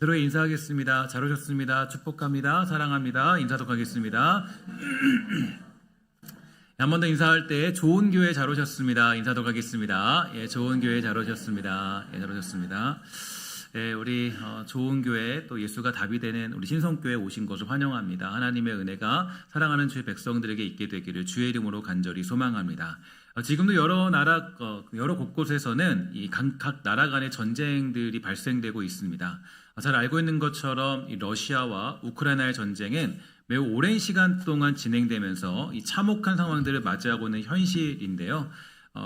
새로이 인사하겠습니다. 잘 오셨습니다. 축복합니다. 사랑합니다. 인사도 하겠습니다. 한 번 더 인사할 때 좋은 교회 잘 오셨습니다. 인사도 하겠습니다. 예, 좋은 교회 잘 오셨습니다. 예, 잘 오셨습니다. 예, 우리 좋은 교회 또 예수가 답이 되는 우리 신성교회 오신 것을 환영합니다. 하나님의 은혜가 사랑하는 주의 백성들에게 있게 되기를 주의 이름으로 간절히 소망합니다. 지금도 여러 곳곳에서는 각 나라 간의 전쟁들이 발생되고 있습니다. 잘 알고 있는 것처럼 이 러시아와 우크라이나의 전쟁은 매우 오랜 시간 동안 진행되면서 이 참혹한 상황들을 맞이하고 있는 현실인데요.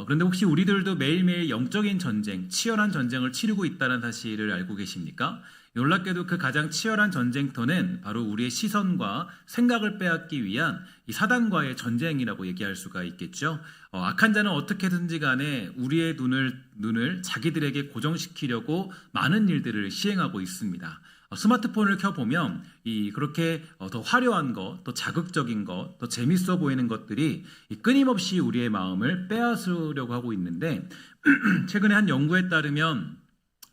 그런데 혹시 우리들도 매일매일 영적인 전쟁, 치열한 전쟁을 치르고 있다는 사실을 알고 계십니까? 놀랍게도 그 가장 치열한 전쟁터는 바로 우리의 시선과 생각을 빼앗기 위한 이 사단과의 전쟁이라고 얘기할 수가 있겠죠. 악한 자는 어떻게든지 간에 우리의 눈을 자기들에게 고정시키려고 많은 일들을 시행하고 있습니다. 스마트폰을 켜보면 그렇게 더 화려한 것, 더 자극적인 것, 더 재밌어 보이는 것들이 끊임없이 우리의 마음을 빼앗으려고 하고 있는데 최근에 한 연구에 따르면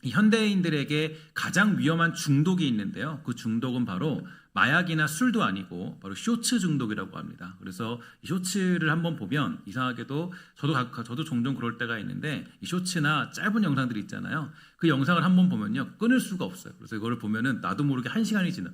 현대인들에게 가장 위험한 중독이 있는데요. 그 중독은 바로 마약이나 술도 아니고 바로 쇼츠 중독이라고 합니다. 그래서 이 쇼츠를 한번 보면 이상하게도 저도 종종 그럴 때가 있는데 이 쇼츠나 짧은 영상들이 있잖아요. 그 영상을 한번 보면요 끊을 수가 없어요. 그래서 이거를 보면은 나도 모르게 1시간이 지나.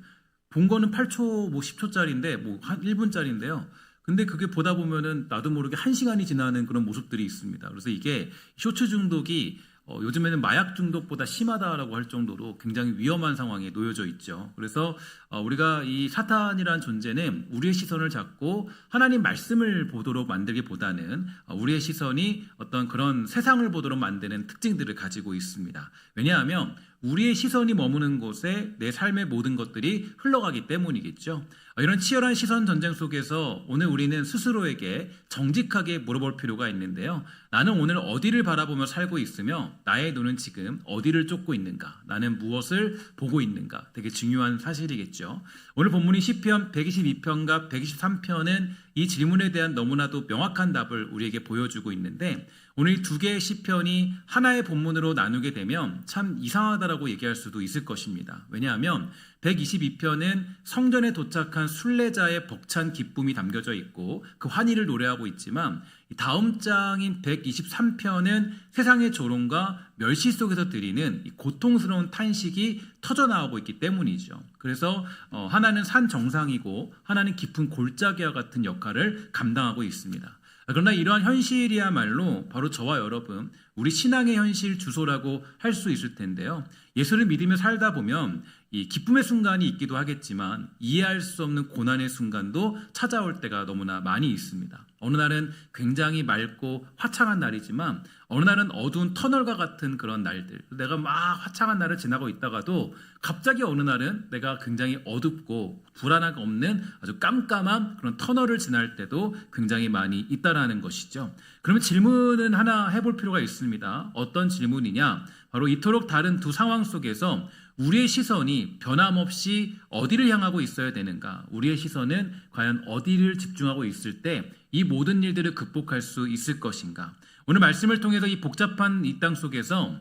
본 거는 8초, 10초짜리인데 한 1분짜리인데요. 근데 그게 보다 보면은 나도 모르게 1시간이 지나는 그런 모습들이 있습니다. 그래서 이게 쇼츠 중독이 요즘에는 마약 중독보다 심하다라고 할 정도로 굉장히 위험한 상황에 놓여져 있죠. 그래서 우리가 이 사탄이라는 존재는 우리의 시선을 잡고 하나님 말씀을 보도록 만들기보다는 우리의 시선이 어떤 그런 세상을 보도록 만드는 특징들을 가지고 있습니다. 왜냐하면 우리의 시선이 머무는 곳에 내 삶의 모든 것들이 흘러가기 때문이겠죠. 이런 치열한 시선 전쟁 속에서 오늘 우리는 스스로에게 정직하게 물어볼 필요가 있는데요. 나는 오늘 어디를 바라보며 살고 있으며 나의 눈은 지금 어디를 쫓고 있는가? 나는 무엇을 보고 있는가? 되게 중요한 사실이겠죠. 오늘 본문인 시편 122편과 123편은 이 질문에 대한 너무나도 명확한 답을 우리에게 보여주고 있는데 오늘 두 개의 시편이 하나의 본문으로 나누게 되면 참 이상하다라고 얘기할 수도 있을 것입니다. 왜냐하면 122편은 성전에 도착한 순례자의 벅찬 기쁨이 담겨져 있고 그 환희를 노래하고 있지만 다음 장인 123편은 세상의 조롱과 멸시 속에서 드리는 고통스러운 탄식이 터져나오고 있기 때문이죠. 그래서 하나는 산 정상이고 하나는 깊은 골짜기와 같은 역할을 감당하고 있습니다. 그러나 이러한 현실이야말로 바로 저와 여러분, 우리 신앙의 현실 주소라고 할 수 있을 텐데요. 예수를 믿으며 살다 보면 이 기쁨의 순간이 있기도 하겠지만 이해할 수 없는 고난의 순간도 찾아올 때가 너무나 많이 있습니다. 어느 날은 굉장히 맑고 화창한 날이지만 어느 날은 어두운 터널과 같은 그런 날들, 내가 막 화창한 날을 지나고 있다가도 갑자기 어느 날은 내가 굉장히 어둡고 불안함 없는 아주 깜깜한 그런 터널을 지날 때도 굉장히 많이 있다라는 것이죠. 그러면 질문은 하나 해볼 필요가 있습니다. 어떤 질문이냐? 바로 이토록 다른 두 상황 속에서 우리의 시선이 변함없이 어디를 향하고 있어야 되는가? 우리의 시선은 과연 어디를 집중하고 있을 때 이 모든 일들을 극복할 수 있을 것인가? 오늘 말씀을 통해서 이 복잡한 이 땅 속에서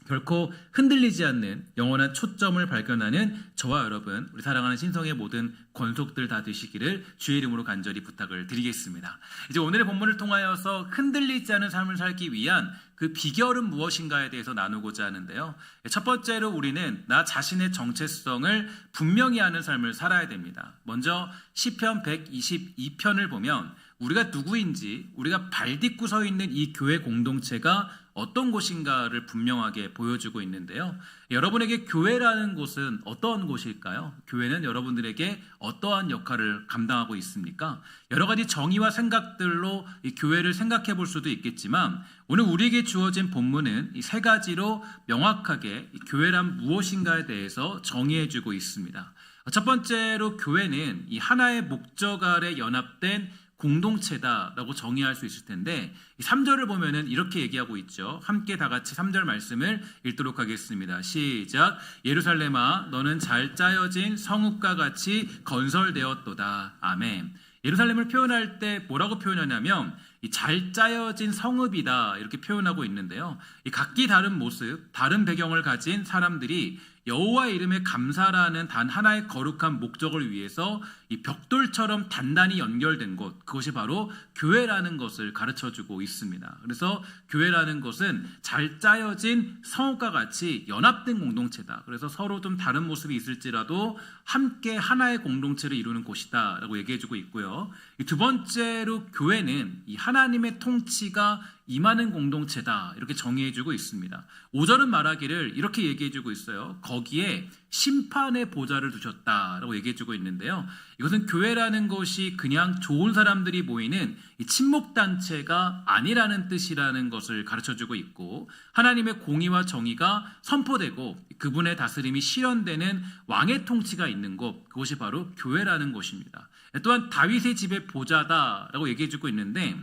결코 흔들리지 않는 영원한 초점을 발견하는 저와 여러분, 우리 사랑하는 신성의 모든 권속들 다 되시기를 주의 이름으로 간절히 부탁을 드리겠습니다. 이제 오늘의 본문을 통하여서 흔들리지 않은 삶을 살기 위한 그 비결은 무엇인가에 대해서 나누고자 하는데요. 첫 번째로 우리는 나 자신의 정체성을 분명히 하는 삶을 살아야 됩니다. 먼저 시편 122편을 보면 우리가 누구인지, 우리가 발딛고 서 있는 이 교회 공동체가 어떤 곳인가를 분명하게 보여주고 있는데요. 여러분에게 교회라는 곳은 어떠한 곳일까요? 교회는 여러분들에게 어떠한 역할을 감당하고 있습니까? 여러 가지 정의와 생각들로 이 교회를 생각해 볼 수도 있겠지만 오늘 우리에게 주어진 본문은 이 세 가지로 명확하게 이 교회란 무엇인가에 대해서 정의해 주고 있습니다. 첫 번째로 교회는 이 하나의 목적 아래 연합된 공동체다라고 정의할 수 있을 텐데 3절을 보면은 이렇게 얘기하고 있죠. 함께 다 같이 3절 말씀을 읽도록 하겠습니다. 시작. 예루살렘아 너는 잘 짜여진 성읍과 같이 건설되었도다. 아멘. 예루살렘을 표현할 때 뭐라고 표현하냐면 이 잘 짜여진 성읍이다 이렇게 표현하고 있는데요. 이 각기 다른 모습, 다른 배경을 가진 사람들이 여호와의 이름에 감사라는 단 하나의 거룩한 목적을 위해서 이 벽돌처럼 단단히 연결된 곳, 그것이 바로 교회라는 것을 가르쳐주고 있습니다. 그래서 교회라는 것은 잘 짜여진 성읍과 같이 연합된 공동체다. 그래서 서로 좀 다른 모습이 있을지라도 함께 하나의 공동체를 이루는 곳이다 라고 얘기해주고 있고요. 두 번째로 교회는 이 하나님의 통치가 임하는 공동체다 이렇게 정의해주고 있습니다. 5절은 말하기를 이렇게 얘기해주고 있어요. 거기에 심판의 보좌를 두셨다라고 얘기해주고 있는데요. 이것은 교회라는 것이 그냥 좋은 사람들이 모이는 친목단체가 아니라는 뜻이라는 것을 가르쳐주고 있고, 하나님의 공의와 정의가 선포되고 그분의 다스림이 실현되는 왕의 통치가 있는 곳, 그것이 바로 교회라는 곳입니다. 또한 다윗의 집의 보좌다라고 얘기해주고 있는데,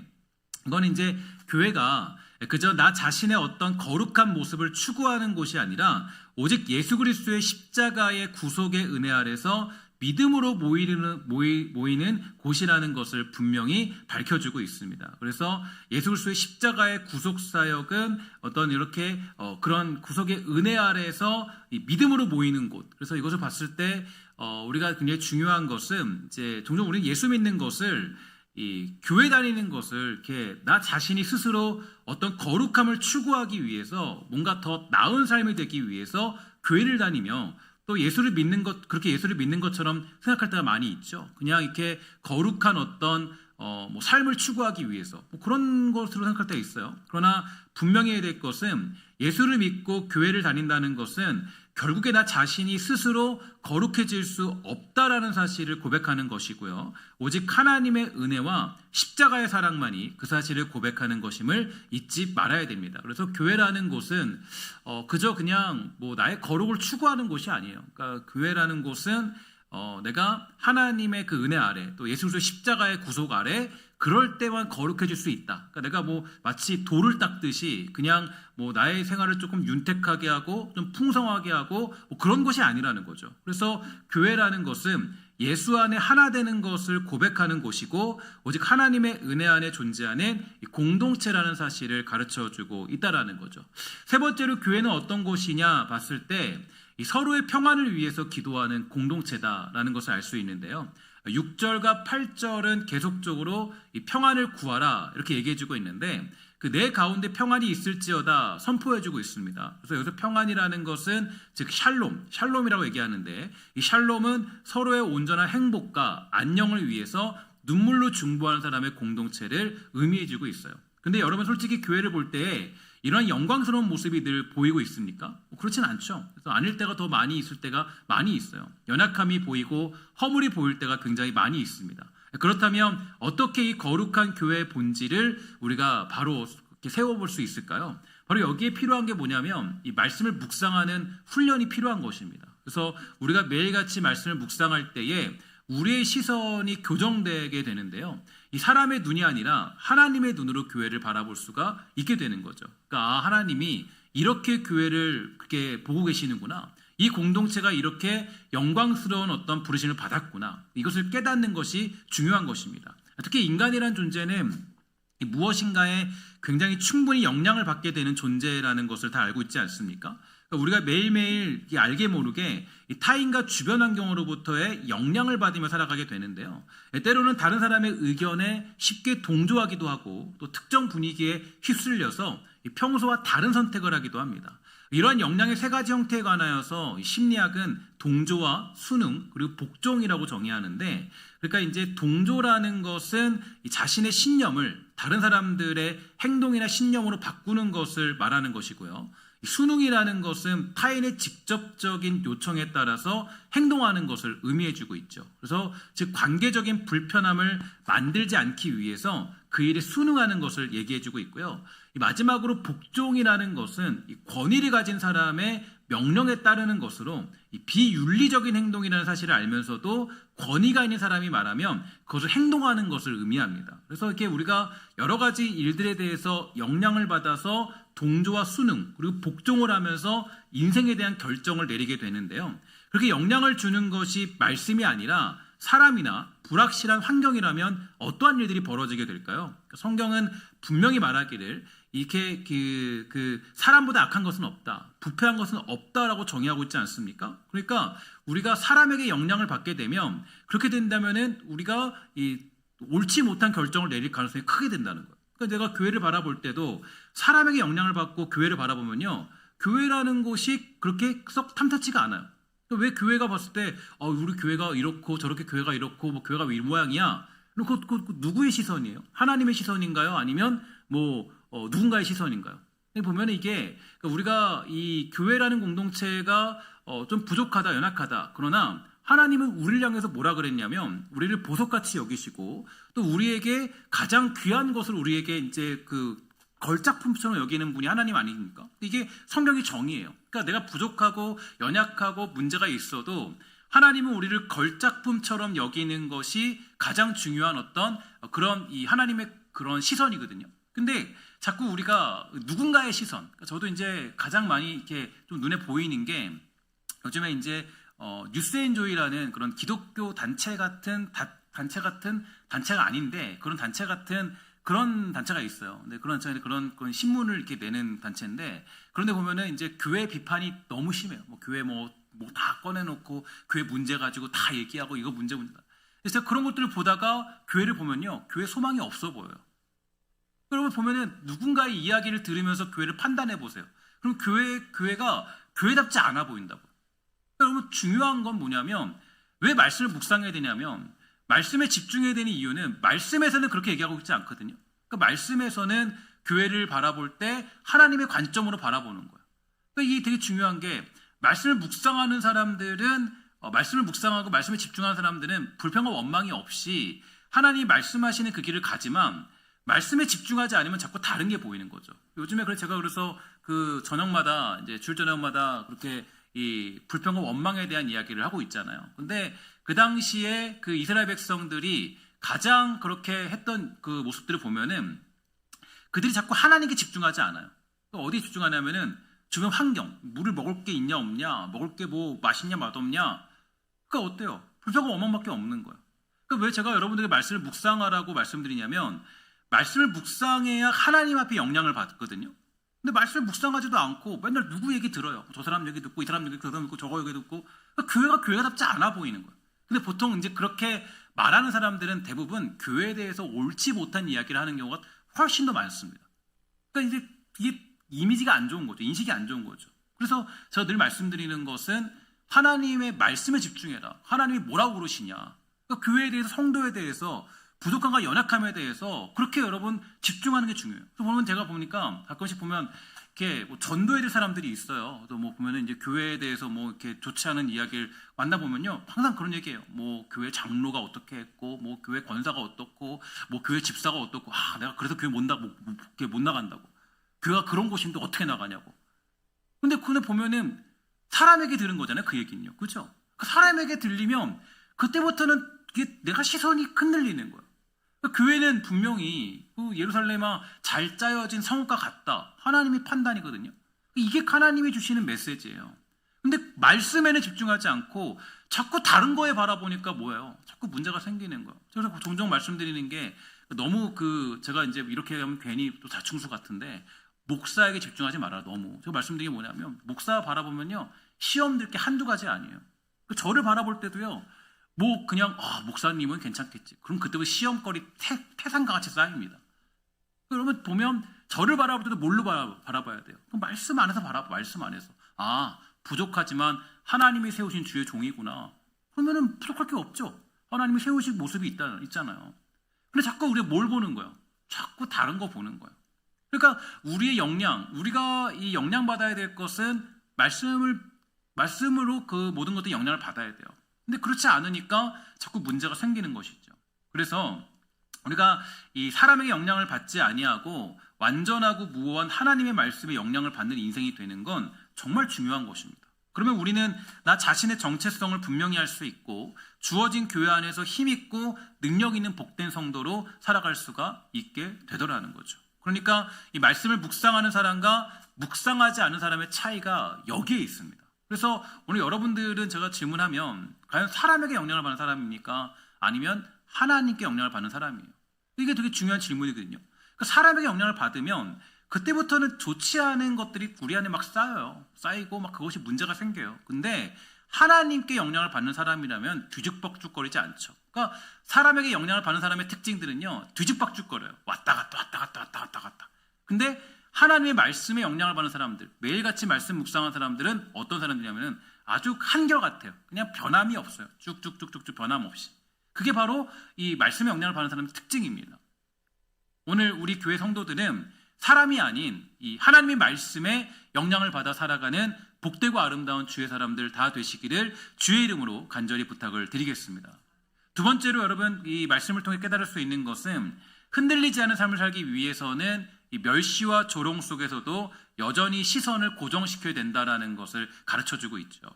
이건 이제 교회가 그저 나 자신의 어떤 거룩한 모습을 추구하는 곳이 아니라 오직 예수 그리스도의 십자가의 구속의 은혜 아래서 믿음으로 모이는 곳이라는 것을 분명히 밝혀주고 있습니다. 그래서 예수 그리스도의 십자가의 구속 사역은 어떤 이렇게 그런 구속의 은혜 아래서 믿음으로 모이는 곳. 그래서 이것을 봤을 때 우리가 굉장히 중요한 것은 이제 종종 우리는 예수 믿는 것을 이 교회 다니는 것을 이렇게 나 자신이 스스로 어떤 거룩함을 추구하기 위해서 뭔가 더 나은 삶이 되기 위해서 교회를 다니며 또 예수를 믿는 것, 그렇게 예수를 믿는 것처럼 생각할 때가 많이 있죠. 그냥 이렇게 거룩한 어떤 삶을 추구하기 위해서 그런 것으로 생각할 때가 있어요. 그러나 분명히 해야 될 것은 예수를 믿고 교회를 다닌다는 것은 결국에 나 자신이 스스로 거룩해질 수 없다라는 사실을 고백하는 것이고요. 오직 하나님의 은혜와 십자가의 사랑만이 그 사실을 고백하는 것임을 잊지 말아야 됩니다. 그래서 교회라는 곳은 그저 그냥 나의 거룩을 추구하는 곳이 아니에요. 그러니까 교회라는 곳은 내가 하나님의 그 은혜 아래 또 예수 그리스도의 십자가의 구속 아래 그럴 때만 거룩해질 수 있다. 그러니까 내가 마치 돌을 닦듯이 그냥 나의 생활을 조금 윤택하게 하고 좀 풍성하게 하고 그런 것이 아니라는 거죠. 그래서 교회라는 것은 예수 안에 하나 되는 것을 고백하는 곳이고 오직 하나님의 은혜 안에 존재하는 공동체라는 사실을 가르쳐주고 있다라는 거죠. 세 번째로 교회는 어떤 곳이냐 봤을 때 서로의 평안을 위해서 기도하는 공동체다라는 것을 알 수 있는데요. 6절과 8절은 계속적으로 이 평안을 구하라 이렇게 얘기해주고 있는데 그 내 가운데 평안이 있을지어다 선포해주고 있습니다. 그래서 여기서 평안이라는 것은 즉 샬롬이라고 얘기하는데 이 샬롬은 서로의 온전한 행복과 안녕을 위해서 눈물로 중보하는 사람의 공동체를 의미해주고 있어요. 근데 여러분 솔직히 교회를 볼 때 이런 영광스러운 모습이 늘 보이고 있습니까? 그렇진 않죠. 그래서 아닐 때가 더 많이 있을 때가 많이 있어요. 연약함이 보이고 허물이 보일 때가 굉장히 많이 있습니다. 그렇다면 어떻게 이 거룩한 교회의 본질을 우리가 바로 이렇게 세워볼 수 있을까요? 바로 여기에 필요한 게 뭐냐면 이 말씀을 묵상하는 훈련이 필요한 것입니다. 그래서 우리가 매일같이 말씀을 묵상할 때에 우리의 시선이 교정되게 되는데요. 이 사람의 눈이 아니라 하나님의 눈으로 교회를 바라볼 수가 있게 되는 거죠. 그러니까 하나님이 이렇게 교회를 그렇게 보고 계시는구나. 이 공동체가 이렇게 영광스러운 어떤 부르심을 받았구나. 이것을 깨닫는 것이 중요한 것입니다. 특히 인간이란 존재는 무엇인가에 굉장히 충분히 영향을 받게 되는 존재라는 것을 다 알고 있지 않습니까? 우리가 매일매일 알게 모르게 타인과 주변 환경으로부터의 영향을 받으며 살아가게 되는데요. 때로는 다른 사람의 의견에 쉽게 동조하기도 하고 또 특정 분위기에 휩쓸려서 평소와 다른 선택을 하기도 합니다. 이러한 영향의 세 가지 형태에 관하여서 심리학은 동조와 순응 그리고 복종이라고 정의하는데, 그러니까 이제 동조라는 것은 자신의 신념을 다른 사람들의 행동이나 신념으로 바꾸는 것을 말하는 것이고요. 순응이라는 것은 타인의 직접적인 요청에 따라서 행동하는 것을 의미해주고 있죠. 그래서 즉 관계적인 불편함을 만들지 않기 위해서 그 일에 순응하는 것을 얘기해주고 있고요. 마지막으로 복종이라는 것은 권위를 가진 사람의 명령에 따르는 것으로 비윤리적인 행동이라는 사실을 알면서도 권위가 있는 사람이 말하면 그것을 행동하는 것을 의미합니다. 그래서 이렇게 우리가 여러 가지 일들에 대해서 영향을 받아서 동조와 순응 그리고 복종을 하면서 인생에 대한 결정을 내리게 되는데요. 그렇게 영향을 주는 것이 말씀이 아니라 사람이나 불확실한 환경이라면 어떠한 일들이 벌어지게 될까요? 성경은 분명히 말하기를 이렇게 그 사람보다 악한 것은 없다, 부패한 것은 없다라고 정의하고 있지 않습니까? 그러니까 우리가 사람에게 영향을 받게 되면 그렇게 된다면은 우리가 이 옳지 못한 결정을 내릴 가능성이 크게 된다는 거예요. 그러니까 내가 교회를 바라볼 때도 사람에게 영향을 받고 교회를 바라보면요, 교회라는 곳이 그렇게 썩 탐탁지가 않아요. 왜 교회가 봤을 때 우리 교회가 이렇고 저렇게 교회가 이렇고 뭐 교회가 이 모양이야? 그 누구의 시선이에요? 하나님의 시선인가요? 아니면 뭐 누군가의 시선인가요? 보면 이게 우리가 이 교회라는 공동체가 좀 부족하다, 연약하다. 그러나 하나님은 우리를 향해서 뭐라 그랬냐면 우리를 보석같이 여기시고 또 우리에게 가장 귀한 것을 우리에게 이제 그 걸작품처럼 여기는 분이 하나님 아닙니까? 이게 성경의 정의예요. 그러니까 내가 부족하고 연약하고 문제가 있어도 하나님은 우리를 걸작품처럼 여기는 것이 가장 중요한 어떤 그런 이 하나님의 그런 시선이거든요. 근데 자꾸 우리가 누군가의 시선, 그러니까 저도 이제 가장 많이 이렇게 좀 눈에 보이는 게 요즘에 이제 뉴스앤조이라는 그런 기독교 단체가 아닌데 그런 단체 같은 그런 단체가 있어요. 근데 그런 단체는 그런 신문을 이렇게 내는 단체인데 그런데 보면은 이제 교회 비판이 너무 심해요. 뭐 교회 뭐 다 꺼내놓고 교회 문제 가지고 다 얘기하고 이거 문제다. 그래서 그런 것들을 보다가 교회를 보면요, 교회 소망이 없어 보여요. 여러분 보면은 누군가의 이야기를 들으면서 교회를 판단해 보세요. 그럼 교회가 교회답지 않아 보인다고. 여러분 중요한 건 뭐냐면 왜 말씀을 묵상해야 되냐면 말씀에 집중해야 되는 이유는 말씀에서는 그렇게 얘기하고 있지 않거든요. 그러니까 말씀에서는 교회를 바라볼 때 하나님의 관점으로 바라보는 거예요. 그러니까 이게 되게 중요한 게 말씀을 묵상하는 사람들은 말씀을 묵상하고 말씀에 집중하는 사람들은 불평과 원망이 없이 하나님이 말씀하시는 그 길을 가지만 말씀에 집중하지 않으면 자꾸 다른 게 보이는 거죠. 요즘에 제가 그래서 그 저녁마다 이제 주일 저녁마다 그렇게 이 불평과 원망에 대한 이야기를 하고 있잖아요. 근데 그 당시에 그 이스라엘 백성들이 가장 그렇게 했던 그 모습들을 보면은 그들이 자꾸 하나님께 집중하지 않아요. 어디에 집중하냐면은 주변 환경, 물을 먹을 게 있냐 없냐, 먹을 게 뭐 맛있냐 맛없냐, 그러니까 어때요? 불평과 원망밖에 없는 거예요. 그러니까 왜 제가 여러분들에게 말씀을 묵상하라고 말씀드리냐면 말씀을 묵상해야 하나님 앞에 영향을 받거든요. 근데 말씀을 묵상하지도 않고 맨날 누구 얘기 들어요. 저 사람 얘기 듣고 이 사람 얘기 듣고 저거 얘기 듣고 그러니까 교회답지 않아 보이는 거예요. 근데 보통 이제 그렇게 말하는 사람들은 대부분 교회에 대해서 옳지 못한 이야기를 하는 경우가 훨씬 더 많습니다. 그러니까 이제 이게 이미지가 안 좋은 거죠. 인식이 안 좋은 거죠. 그래서 제가 늘 말씀드리는 것은 하나님의 말씀에 집중해라. 하나님이 뭐라고 그러시냐. 그러니까 교회에 대해서 성도에 대해서 부족함과 연약함에 대해서 그렇게 여러분 집중하는 게 중요해요. 그래서 제가 보니까 가끔씩 보면 이렇게 뭐 전도해야 될 사람들이 있어요. 또 뭐 보면은 이제 교회에 대해서 뭐 이렇게 좋지 않은 이야기를 만나 보면요, 항상 그런 얘기예요. 뭐 교회 장로가 어떻게 했고, 뭐 교회 권사가 어떻고, 뭐 교회 집사가 어떻고, 내가 그래서 교회 못 나간다고. 교회가 그런 곳인데 어떻게 나가냐고. 근데 보면은 사람에게 들은 거잖아요. 그 얘기는요, 그렇죠? 그 사람에게 들리면 그때부터는 이게 내가 시선이 흔들리는 거예요. 교회는 분명히 예루살렘아 잘 짜여진 성읍과 같다. 하나님의 판단이거든요. 이게 하나님이 주시는 메시지예요. 근데 말씀에는 집중하지 않고 자꾸 다른 거에 바라보니까 뭐예요? 자꾸 문제가 생기는 거예요. 그래서 종종 말씀드리는 게 너무 제가 이제 이렇게 하면 괜히 또 자충수 같은데 목사에게 집중하지 말아라. 너무. 제가 말씀드린 게 뭐냐면 목사 바라보면요, 시험 들 게 한두 가지 아니에요. 저를 바라볼 때도요, 뭐 그냥 목사님은 괜찮겠지. 그럼 그때부터 시험거리 태산과 같이 쌓입니다. 그러면 보면 저를 바라볼 때도 뭘로 바라봐야 돼요? 말씀 안에서 말씀 안에서. 부족하지만 하나님이 세우신 주의 종이구나. 그러면은 부족할 게 없죠. 하나님이 세우신 모습이 있잖아요. 근데 자꾸 우리가 뭘 보는 거예요? 자꾸 다른 거 보는 거예요. 그러니까 우리의 우리가 이 영향 받아야 될 것은 말씀으로 그 모든 것들 영향을 받아야 돼요. 근데 그렇지 않으니까 자꾸 문제가 생기는 것이죠. 그래서 우리가 이 사람에게 영향을 받지 아니하고 완전하고 무오한 하나님의 말씀에 영향을 받는 인생이 되는 건 정말 중요한 것입니다. 그러면 우리는 나 자신의 정체성을 분명히 할 수 있고 주어진 교회 안에서 힘있고 능력 있는 복된 성도로 살아갈 수가 있게 되더라는 거죠. 그러니까 이 말씀을 묵상하는 사람과 묵상하지 않은 사람의 차이가 여기에 있습니다. 그래서 오늘 여러분들은 제가 질문하면 과연 사람에게 영향을 받는 사람입니까? 아니면 하나님께 영향을 받는 사람이에요? 이게 되게 중요한 질문이거든요. 그러니까 사람에게 영향을 받으면 그때부터는 좋지 않은 것들이 우리 안에 막 쌓이고 막 그것이 문제가 생겨요. 근데 하나님께 영향을 받는 사람이라면 뒤죽박죽거리지 않죠. 그러니까 사람에게 영향을 받는 사람의 특징들은요, 뒤죽박죽거려요. 왔다 갔다. 근데 하나님의 말씀에 영향을 받는 사람들, 매일같이 말씀 묵상하는 사람들은 어떤 사람들이냐면은 아주 한결같아요. 그냥 변함이 없어요. 쭉쭉쭉쭉 변함없이. 그게 바로 이 말씀에 영향을 받는 사람의 특징입니다. 오늘 우리 교회 성도들은 사람이 아닌 이 하나님의 말씀에 영향을 받아 살아가는 복되고 아름다운 주의 사람들 다 되시기를 주의 이름으로 간절히 부탁을 드리겠습니다. 두 번째로 여러분, 이 말씀을 통해 깨달을 수 있는 것은 흔들리지 않은 삶을 살기 위해서는 이 멸시와 조롱 속에서도 여전히 시선을 고정시켜야 된다는 것을 가르쳐주고 있죠.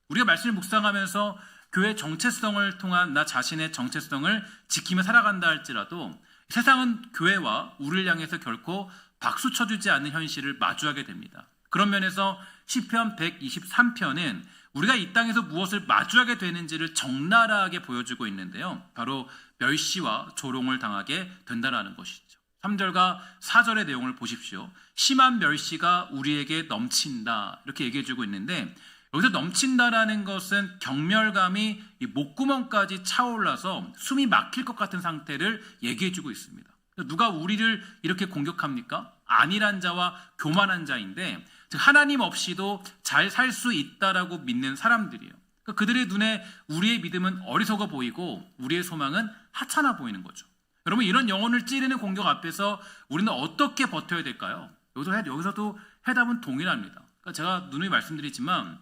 우리가 말씀을 묵상하면서 교회 정체성을 통한 나 자신의 정체성을 지키며 살아간다 할지라도 세상은 교회와 우리를 향해서 결코 박수 쳐주지 않는 현실을 마주하게 됩니다. 그런 면에서 시편 123편은 우리가 이 땅에서 무엇을 마주하게 되는지를 적나라하게 보여주고 있는데요. 바로 멸시와 조롱을 당하게 된다는 것이죠. 3절과 4절의 내용을 보십시오. 심한 멸시가 우리에게 넘친다, 이렇게 얘기해주고 있는데, 여기서 넘친다라는 것은 경멸감이 이 목구멍까지 차올라서 숨이 막힐 것 같은 상태를 얘기해주고 있습니다. 누가 우리를 이렇게 공격합니까? 안일한 자와 교만한 자인데, 즉 하나님 없이도 잘 살 수 있다라고 믿는 사람들이에요. 그러니까 그들의 눈에 우리의 믿음은 어리석어 보이고 우리의 소망은 하찮아 보이는 거죠. 여러분, 이런 영혼을 찌르는 공격 앞에서 우리는 어떻게 버텨야 될까요? 여기서도 해답은 동일합니다. 그러니까 제가 누누이 말씀드리지만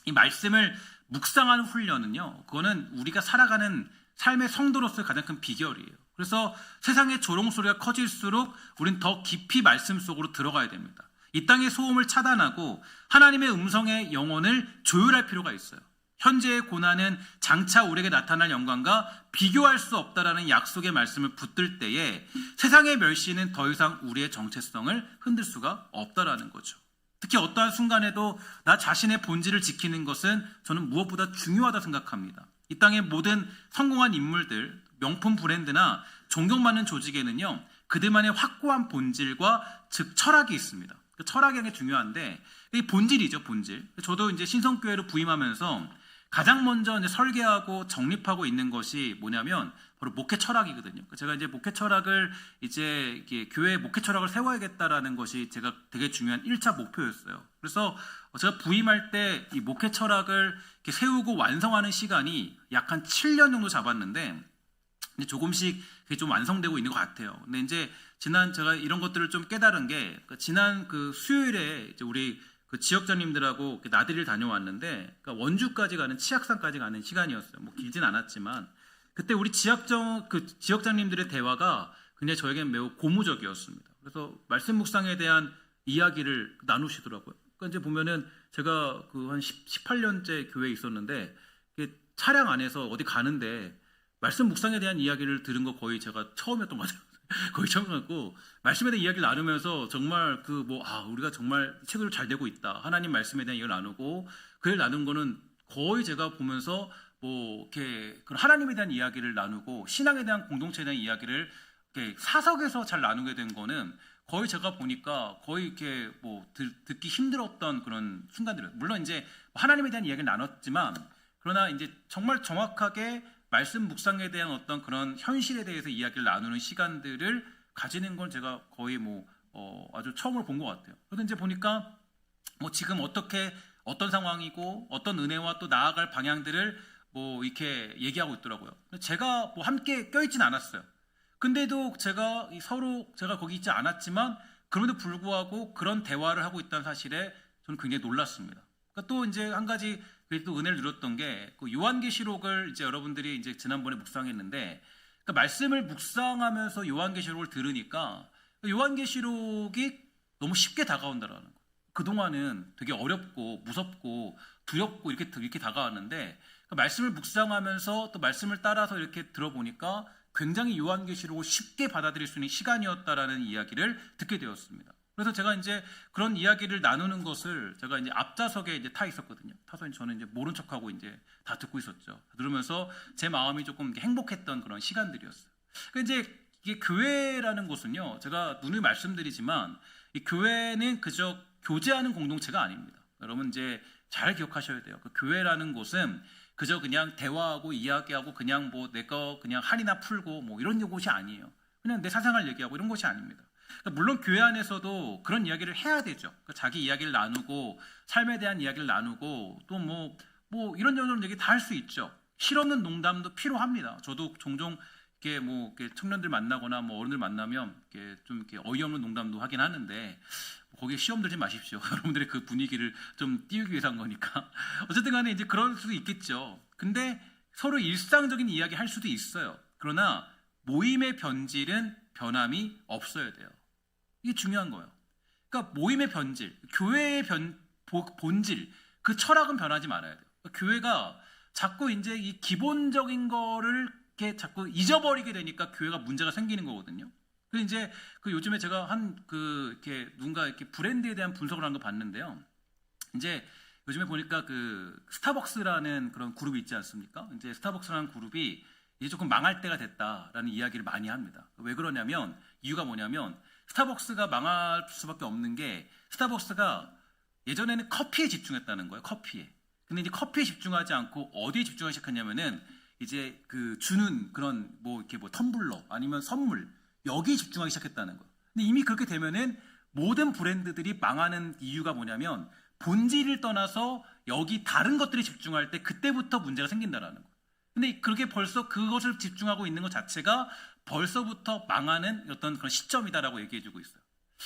이 말씀을 묵상하는 훈련은요, 그거는 우리가 살아가는 삶의 성도로서의 가장 큰 비결이에요. 그래서 세상의 조롱 소리가 커질수록 우리는 더 깊이 말씀 속으로 들어가야 됩니다. 이 땅의 소음을 차단하고 하나님의 음성의 영혼을 조율할 필요가 있어요. 현재의 고난은 장차 우리에게 나타날 영광과 비교할 수 없다라는 약속의 말씀을 붙들 때에 세상의 멸시는 더 이상 우리의 정체성을 흔들 수가 없다라는 거죠. 특히 어떠한 순간에도 나 자신의 본질을 지키는 것은 저는 무엇보다 중요하다 생각합니다. 이 땅의 모든 성공한 인물들, 명품 브랜드나 존경받는 조직에는요, 그들만의 확고한 본질과 즉 철학이 있습니다. 철학이 굉장히 중요한데 이 본질이죠, 본질. 저도 이제 신성교회로 부임하면서 가장 먼저 이제 설계하고 정립하고 있는 것이 뭐냐면 바로 목회 철학이거든요. 제가 이제 목회 철학을 이제 교회 목회 철학을 세워야겠다라는 것이 제가 되게 중요한 1차 목표였어요. 그래서 제가 부임할 때 이 목회 철학을 이렇게 세우고 완성하는 시간이 약 한 7년 정도 잡았는데 이제 조금씩 그게 좀 완성되고 있는 것 같아요. 근데 이제 제가 이런 것들을 좀 깨달은 게 지난 그 수요일에 이제 우리 그 지역장님들하고 나들이를 다녀왔는데, 그러니까 원주까지 가는 치악산까지 가는 시간이었어요. 뭐 길진 않았지만 그때 우리 지역장님들의 대화가 굉장히 저에겐 매우 고무적이었습니다. 그래서 말씀 묵상에 대한 이야기를 나누시더라고요. 그러니까 이제 보면은 제가 그 한 18년째 교회에 있었는데 차량 안에서 어디 가는데 말씀 묵상에 대한 이야기를 들은 거 거의 제가 처음이었던 것 같아요. 거의 처음이었고, 말씀에 대한 이야기를 나누면서 정말 우리가 정말 체결 잘 되고 있다. 하나님 말씀에 대한 이야기를 나누고, 그 일 나눈 거는 거의 제가 보면서 이렇게 하나님에 대한 이야기를 나누고, 신앙에 대한 공동체에 대한 이야기를 이렇게 사석에서 잘 나누게 된 거는 거의 제가 보니까 거의 이렇게 듣기 힘들었던 그런 순간들이에요. 물론 이제 하나님에 대한 이야기를 나눴지만, 그러나 이제 정말 정확하게 말씀 묵상에 대한 어떤 그런 현실에 대해서 이야기를 나누는 시간들을 가지는 건 제가 거의 아주 처음으로 본 것 같아요. 그래서 이제 보니까 지금 어떤 상황이고 어떤 은혜와 또 나아갈 방향들을 이렇게 얘기하고 있더라고요. 제가 함께 껴있지는 않았어요. 근데도 제가 거기 있지 않았지만 그럼에도 불구하고 그런 대화를 하고 있다는 사실에 저는 굉장히 놀랐습니다. 그러니까 또 이제 한 가지 또 은혜를 누렸던 게 요한계시록을 이제 여러분들이 이제 지난번에 묵상했는데, 그러니까 말씀을 묵상하면서 요한계시록을 들으니까 요한계시록이 너무 쉽게 다가온다라는 거. 그동안은 되게 어렵고 무섭고 두렵고 이렇게 다가왔는데, 그러니까 말씀을 묵상하면서 또 말씀을 따라서 이렇게 들어보니까 굉장히 요한계시록을 쉽게 받아들일 수 있는 시간이었다라는 이야기를 듣게 되었습니다. 그래서 제가 이제 그런 이야기를 나누는 것을 제가 이제 앞좌석에 이제 타 있었거든요. 타서 저는 이제 모른 척하고 이제 다 듣고 있었죠. 들으면서 제 마음이 조금 행복했던 그런 시간들이었어요. 그러니까 이제 이게 교회라는 곳은요, 제가 누누이 말씀드리지만 이 교회는 그저 교제하는 공동체가 아닙니다. 여러분 이제 잘 기억하셔야 돼요. 그 교회라는 곳은 그저 그냥 대화하고 이야기하고 그냥 뭐 내거 그냥 한이나 풀고 뭐 이런 곳이 아니에요. 그냥 내 사생활 얘기하고 이런 곳이 아닙니다. 그러니까 물론 교회 안에서도 그런 이야기를 해야 되죠. 그러니까 자기 이야기를 나누고 삶에 대한 이야기를 나누고 또 뭐 이런저런 얘기 다 할 수 있죠. 실없는 농담도 필요합니다. 저도 종종 이렇게 뭐 이렇게 청년들 만나거나 뭐 어른들 만나면 이렇게 좀 이렇게 어이없는 농담도 하긴 하는데 거기에 시험 들지 마십시오. 여러분들의 그 분위기를 좀 띄우기 위해서 한 거니까. 어쨌든 간에 이제 그럴 수도 있겠죠. 근데 서로 일상적인 이야기 할 수도 있어요. 그러나 모임의 변질은 변함이 없어야 돼요. 이게 중요한 거예요. 그러니까 모임의 변질, 교회의 본질, 그 철학은 변하지 말아야 돼요. 그러니까 교회가 자꾸 이제 이 기본적인 거를 이렇게 자꾸 잊어버리게 되니까 교회가 문제가 생기는 거거든요. 그래서 이제 그 요즘에 제가 이렇게 누군가 이렇게 브랜드에 대한 분석을 한 거 봤는데요. 이제 요즘에 보니까 그 스타벅스라는 그런 그룹이 있지 않습니까? 이제 스타벅스라는 그룹이 이제 조금 망할 때가 됐다라는 이야기를 많이 합니다. 왜 그러냐면 이유가 뭐냐면 스타벅스가 망할 수밖에 없는 게 스타벅스가 예전에는 커피에 집중했다는 거예요. 커피에. 근데 이제 커피에 집중하지 않고 어디에 집중하기 시작했냐면은 이제 그 주는 그런 뭐 이렇게 뭐 텀블러 아니면 선물 여기에 집중하기 시작했다는 거예요. 근데 이미 그렇게 되면은 모든 브랜드들이 망하는 이유가 뭐냐면 본질을 떠나서 여기 다른 것들에 집중할 때 그때부터 문제가 생긴다라는 거예요. 근데 그렇게 벌써 그것을 집중하고 있는 것 자체가 벌써부터 망하는 어떤 그런 시점이다라고 얘기해주고 있어요.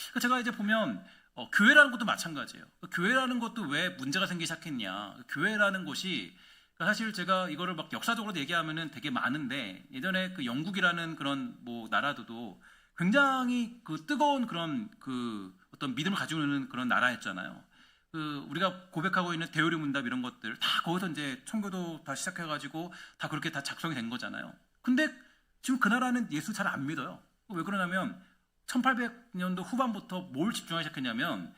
그러니까 제가 이제 보면 교회라는 것도 마찬가지예요. 교회라는 것도 왜 문제가 생기기 시작했냐. 교회라는 곳이 사실 제가 이거를 막 역사적으로 얘기하면은 되게 많은데 예전에 그 영국이라는 그런 뭐 나라도 굉장히 그 뜨거운 그런 그 어떤 믿음을 가지고 있는 그런 나라였잖아요. 그 우리가 고백하고 있는 대요리 문답 이런 것들 다 거기서 이제 청교도 다 시작해가지고 다 그렇게 다 작성이 된 거잖아요. 근데 지금 그 나라는 예수 잘 안 믿어요. 왜 그러냐면 1800년도 후반부터 뭘 집중하기 시작했냐면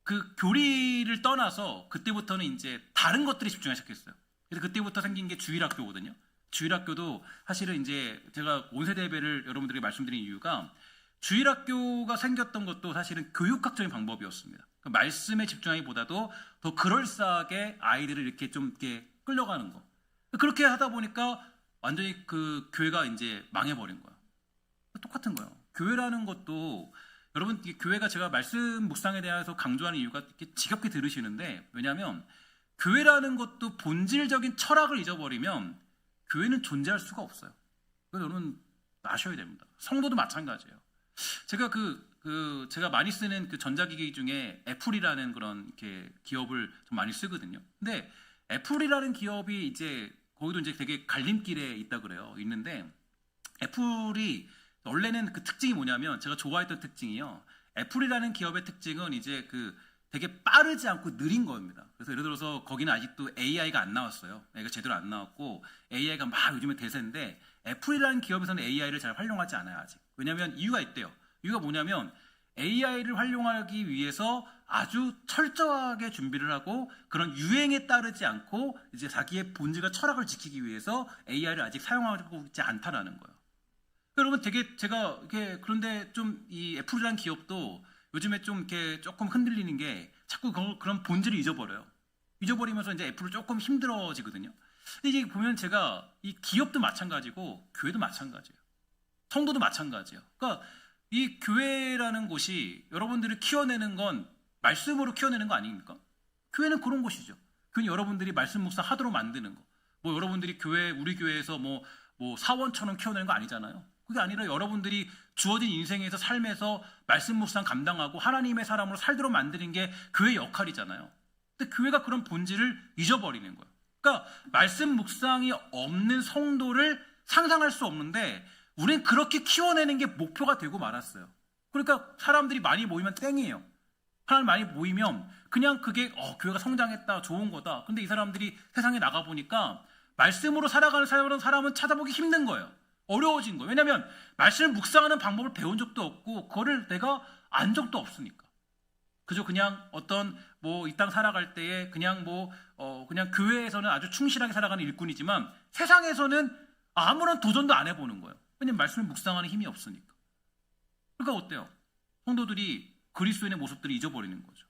그 교리를 떠나서 그때부터는 이제 다른 것들에 집중하기 시작했어요. 그래서 그때부터 생긴 게 주일학교거든요. 주일학교도 사실은 이제 제가 온세대 예배를 여러분들에게 말씀드린 이유가 주일학교가 생겼던 것도 사실은 교육학적인 방법이었습니다. 그 말씀에 집중하기보다도 더 그럴싸하게 아이들을 이렇게 좀 이렇게 끌려가는 거. 그렇게 하다 보니까 완전히 그 교회가 이제 망해버린 거예요. 똑같은 거예요. 교회라는 것도 여러분 교회가 제가 말씀 묵상에 대해서 강조하는 이유가 이렇게 지겹게 들으시는데 왜냐하면 교회라는 것도 본질적인 철학을 잊어버리면 교회는 존재할 수가 없어요. 그래서 여러분 아셔야 됩니다. 성도도 마찬가지예요. 제가 제가 많이 쓰는 그 전자기기 중에 애플이라는 그런 이렇게 기업을 좀 많이 쓰거든요. 근데 애플이라는 기업이 이제 거기도 이제 되게 갈림길에 있다 그래요. 있는데 애플이 원래는 그 특징이 뭐냐면 제가 좋아했던 특징이요. 애플이라는 기업의 특징은 이제 그 되게 빠르지 않고 느린 겁니다. 그래서 예를 들어서 거기는 아직도 AI가 안 나왔어요. AI가 제대로 안 나왔고 AI가 막 요즘에 대세인데 애플이라는 기업에서는 AI를 잘 활용하지 않아요 아직. 왜냐하면 이유가 있대요. 이유가 뭐냐면 AI를 활용하기 위해서 아주 철저하게 준비를 하고 그런 유행에 따르지 않고 이제 자기의 본질과 철학을 지키기 위해서 AI를 아직 사용하고 있지 않다라는 거예요. 여러분 되게 제가 이렇게 그런데 좀 이 애플이라는 기업도 요즘에 좀 이렇게 조금 흔들리는 게 자꾸 그런 본질을 잊어버려요. 잊어버리면서 이제 애플은 조금 힘들어지거든요. 근데 이제 보면 제가 이 기업도 마찬가지고 교회도 마찬가지예요. 성도도 마찬가지예요. 그러니까 이 교회라는 곳이 여러분들을 키워내는 건 말씀으로 키워내는 거 아닙니까? 교회는 그런 곳이죠. 교회는 여러분들이 말씀 묵상 하도록 만드는 거. 뭐 여러분들이 우리 교회에서 뭐 사원처럼 키워내는 거 아니잖아요. 그게 아니라 여러분들이 주어진 인생에서 삶에서 말씀 묵상 감당하고 하나님의 사람으로 살도록 만드는 게 교회의 역할이잖아요. 근데 교회가 그런 본질을 잊어버리는 거예요. 그러니까 말씀 묵상이 없는 성도를 상상할 수 없는데 우리는 그렇게 키워내는 게 목표가 되고 말았어요. 그러니까 사람들이 많이 모이면 땡이에요. 사람이 많이 모이면 그냥 그게 교회가 성장했다 좋은 거다. 근데 이 사람들이 세상에 나가보니까 말씀으로 살아가는 사람은 찾아보기 힘든 거예요. 어려워진 거예요. 왜냐하면 말씀을 묵상하는 방법을 배운 적도 없고 그거를 내가 안 적도 없으니까. 그저 그냥 어떤 이 땅 살아갈 때에 그냥 그냥 교회에서는 아주 충실하게 살아가는 일꾼이지만 세상에서는 아무런 도전도 안 해보는 거예요. 왜냐면 말씀을 묵상하는 힘이 없으니까. 그러니까 어때요? 성도들이 그리스도인의 모습들을 잊어버리는 거죠.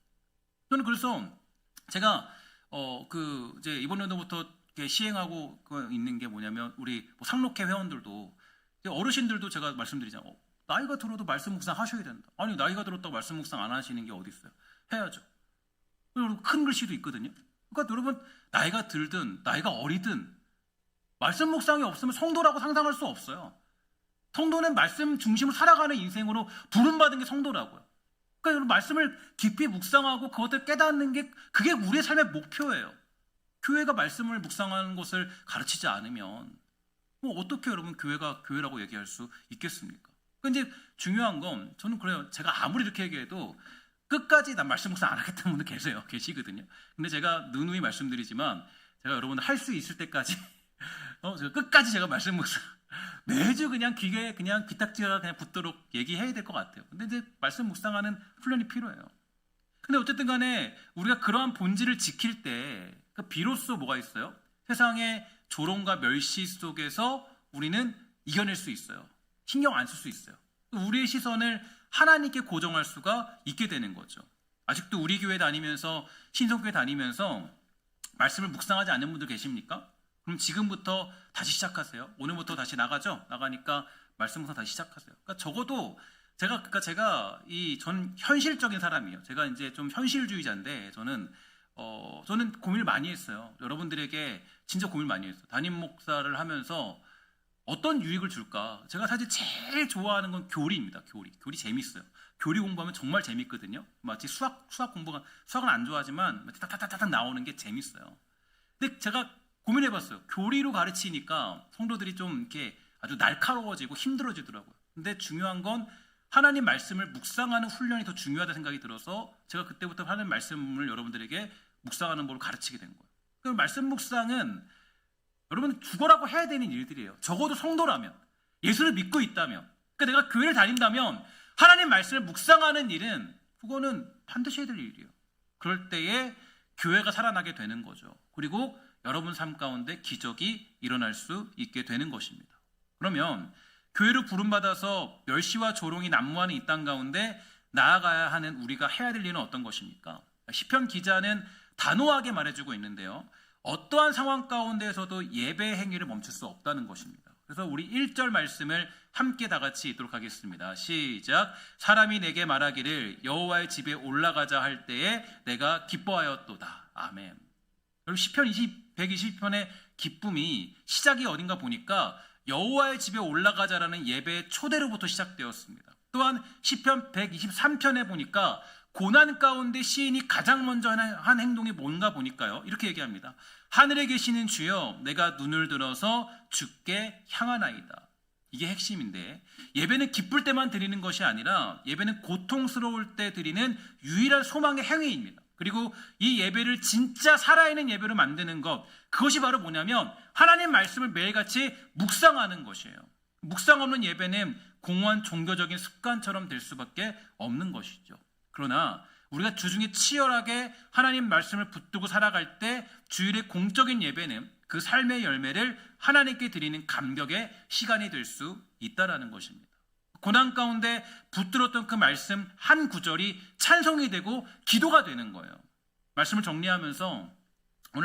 저는 그래서 제가 이제 이번 연도부터 시행하고 있는 게 뭐냐면 우리 뭐 상록회 회원들도 어르신들도 제가 말씀드리잖아요. 나이가 들어도 말씀 묵상 하셔야 된다. 아니 나이가 들었다고 말씀 묵상 안 하시는 게 어디 있어요? 해야죠. 그리고 큰 글씨도 있거든요. 그러니까 여러분 나이가 들든 나이가 어리든 말씀 묵상이 없으면 성도라고 상상할 수 없어요. 성도는 말씀 중심으로 살아가는 인생으로 부름받은 게 성도라고요. 그러니까 여러분 말씀을 깊이 묵상하고 그것을 깨닫는 게 그게 우리의 삶의 목표예요. 교회가 말씀을 묵상하는 것을 가르치지 않으면 뭐 어떻게 여러분 교회가 교회라고 얘기할 수 있겠습니까? 근데 이제 중요한 건 저는 그래요. 제가 아무리 이렇게 얘기해도 끝까지 난 말씀 묵상 안 하겠다는 분들 계시거든요. 근데 제가 누누이 말씀드리지만 제가 여러분들 할 수 있을 때까지 제가 끝까지 제가 말씀 묵상 매주 그냥 귀에 그냥 귀딱지가 그냥 붙도록 얘기해야 될 것 같아요. 근데 이제 말씀 묵상하는 훈련이 필요해요. 근데 어쨌든 간에 우리가 그러한 본질을 지킬 때 비로소 뭐가 있어요? 세상의 조롱과 멸시 속에서 우리는 이겨낼 수 있어요. 신경 안 쓸 수 있어요. 우리의 시선을 하나님께 고정할 수가 있게 되는 거죠. 아직도 우리 교회 다니면서 신성교회 다니면서 말씀을 묵상하지 않는 분들 계십니까? 그럼 지금부터 다시 시작하세요. 오늘부터 다시 나가죠. 나가니까 말씀 묵상 다시 시작하세요. 그러니까 적어도 제가 전 현실적인 사람이에요. 제가 이제 좀 현실주의자인데 저는 고민을 많이 했어요. 여러분들에게 진짜 고민을 많이 했어요. 담임 목사를 하면서 어떤 유익을 줄까? 제가 사실 제일 좋아하는 건 교리입니다. 교리 재밌어요. 교리 공부하면 정말 재밌거든요. 마치 수학은 안 좋아하지만 타타타타 나오는 게 재밌어요. 근데 제가 고민해봤어요. 교리로 가르치니까 성도들이 좀 이렇게 아주 날카로워지고 힘들어지더라고요. 근데 중요한 건 하나님 말씀을 묵상하는 훈련이 더 중요하다는 생각이 들어서 제가 그때부터 하나님 말씀을 여러분들에게 묵상하는 법을 가르치게 된 거예요. 그럼 말씀 묵상은 여러분 죽어라고 해야 되는 일들이에요. 적어도 성도라면, 예수를 믿고 있다면, 그러니까 내가 교회를 다닌다면 하나님 말씀을 묵상하는 일은 그거는 반드시 해야 될 일이에요. 그럴 때에 교회가 살아나게 되는 거죠. 그리고 여러분 삶 가운데 기적이 일어날 수 있게 되는 것입니다. 그러면 교회로 부름받아서 멸시와 조롱이 난무하는 이 땅 가운데 나아가야 하는 우리가 해야 될 일은 어떤 것입니까? 시편 기자는 단호하게 말해주고 있는데요. 어떠한 상황 가운데에서도 예배 행위를 멈출 수 없다는 것입니다. 그래서 우리 1절 말씀을 함께 다 같이 읽도록 하겠습니다. 시작. 사람이 내게 말하기를 여호와의 집에 올라가자 할 때에 내가 기뻐하였도다. 아멘. 여러분 시편 120편의 기쁨이 시작이 어딘가 보니까 여호와의 집에 올라가자라는 예배의 초대로부터 시작되었습니다. 또한 시편 123편에 보니까 고난 가운데 시인이 가장 먼저 한 행동이 뭔가 보니까요. 이렇게 얘기합니다. 하늘에 계시는 주여 내가 눈을 들어서 주께 향하나이다. 이게 핵심인데 예배는 기쁠 때만 드리는 것이 아니라 예배는 고통스러울 때 드리는 유일한 소망의 행위입니다. 그리고 이 예배를 진짜 살아있는 예배로 만드는 것, 그것이 바로 뭐냐면 하나님 말씀을 매일같이 묵상하는 것이에요. 묵상 없는 예배는 공허한 종교적인 습관처럼 될 수밖에 없는 것이죠. 그러나 우리가 주중에 치열하게 하나님 말씀을 붙들고 살아갈 때 주일의 공적인 예배는 그 삶의 열매를 하나님께 드리는 감격의 시간이 될 수 있다는 것입니다. 고난 가운데 붙들었던 그 말씀 한 구절이 찬송이 되고 기도가 되는 거예요. 말씀을 정리하면서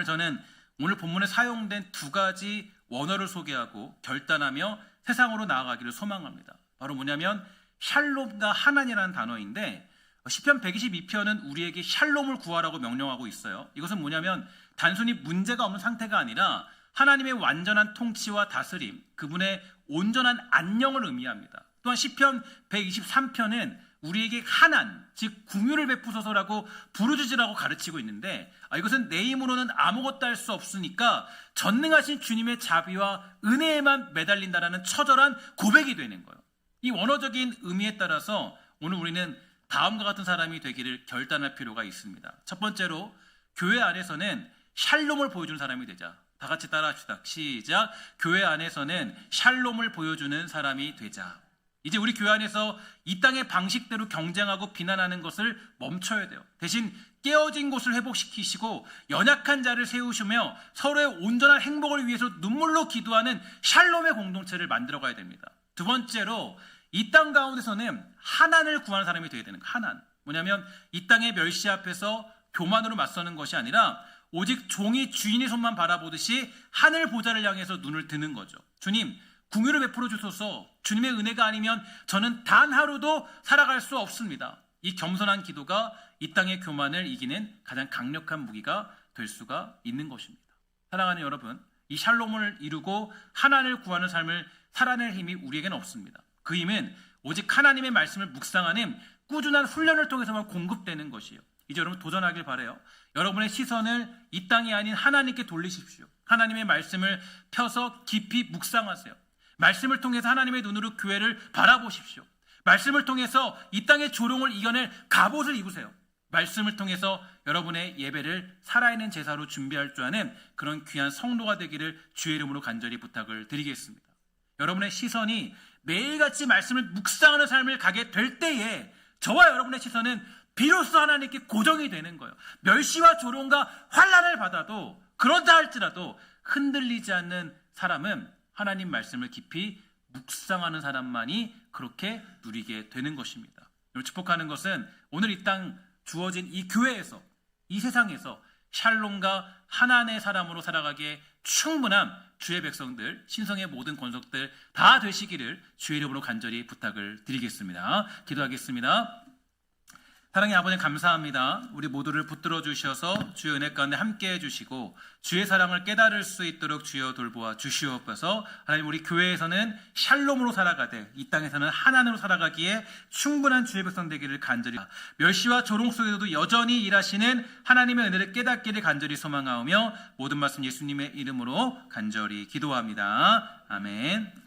저는 오늘 본문에 사용된 두 가지 원어를 소개하고 결단하며 세상으로 나아가기를 소망합니다. 바로 뭐냐면 샬롬과 하나님이라는 단어인데 시편 122편은 우리에게 샬롬을 구하라고 명령하고 있어요. 이것은 뭐냐면 단순히 문제가 없는 상태가 아니라 하나님의 완전한 통치와 다스림, 그분의 온전한 안녕을 의미합니다. 또한 시편 123편은 우리에게 하난, 즉 궁유를 베푸소서라고 부르짖으라고 가르치고 있는데 이것은 내 힘으로는 아무것도 할 수 없으니까 전능하신 주님의 자비와 은혜에만 매달린다라는 처절한 고백이 되는 거예요. 이 원어적인 의미에 따라서 오늘 우리는 다음과 같은 사람이 되기를 결단할 필요가 있습니다. 첫 번째로 교회 안에서는 샬롬을 보여주는 사람이 되자. 다 같이 따라합시다. 시작. 교회 안에서는 샬롬을 보여주는 사람이 되자. 이제 우리 교회 안에서 이 땅의 방식대로 경쟁하고 비난하는 것을 멈춰야 돼요. 대신 깨어진 곳을 회복시키시고 연약한 자를 세우시며 서로의 온전한 행복을 위해서 눈물로 기도하는 샬롬의 공동체를 만들어가야 됩니다. 두 번째로 이 땅 가운데서는 하난을 구하는 사람이 되어야 되는 거예요. 하난. 뭐냐면 이 땅의 멸시 앞에서 교만으로 맞서는 것이 아니라 오직 종이 주인의 손만 바라보듯이 하늘 보좌를 향해서 눈을 드는 거죠. 주님, 궁유를 베풀어 주소서. 주님의 은혜가 아니면 저는 단 하루도 살아갈 수 없습니다. 이 겸손한 기도가 이 땅의 교만을 이기는 가장 강력한 무기가 될 수가 있는 것입니다. 사랑하는 여러분, 이 샬롬을 이루고 하나님을 구하는 삶을 살아낼 힘이 우리에게는 없습니다. 그 힘은 오직 하나님의 말씀을 묵상하는 꾸준한 훈련을 통해서만 공급되는 것이에요. 이제 여러분 도전하길 바라요. 여러분의 시선을 이 땅이 아닌 하나님께 돌리십시오. 하나님의 말씀을 펴서 깊이 묵상하세요. 말씀을 통해서 하나님의 눈으로 교회를 바라보십시오. 말씀을 통해서 이 땅의 조롱을 이겨낼 갑옷을 입으세요. 말씀을 통해서 여러분의 예배를 살아있는 제사로 준비할 줄 아는 그런 귀한 성도가 되기를 주의 이름으로 간절히 부탁을 드리겠습니다. 여러분의 시선이 매일같이 말씀을 묵상하는 삶을 가게 될 때에 저와 여러분의 시선은 비로소 하나님께 고정이 되는 거예요. 멸시와 조롱과 환난을 받아도 그렇다 할지라도 흔들리지 않는 사람은 하나님 말씀을 깊이 묵상하는 사람만이 그렇게 누리게 되는 것입니다. 축복하는 것은 오늘 이 땅 주어진 이 교회에서, 이 세상에서 샬롬과 하나님의 사람으로 살아가기에 충분한 주의 백성들, 신성의 모든 권속들 다 되시기를 주의 이름으로 간절히 부탁을 드리겠습니다. 기도하겠습니다. 사랑의 아버지 감사합니다. 우리 모두를 붙들어 주셔서 주의 은혜 가운데 함께해 주시고 주의 사랑을 깨달을 수 있도록 주여 돌보아 주시옵소서. 하나님, 우리 교회에서는 샬롬으로 살아가되 이 땅에서는 하나님으로 살아가기에 충분한 주의 백성 되기를 간절히, 멸시와 조롱 속에서도 여전히 일하시는 하나님의 은혜를 깨닫기를 간절히 소망하오며 모든 말씀 예수님의 이름으로 간절히 기도합니다. 아멘.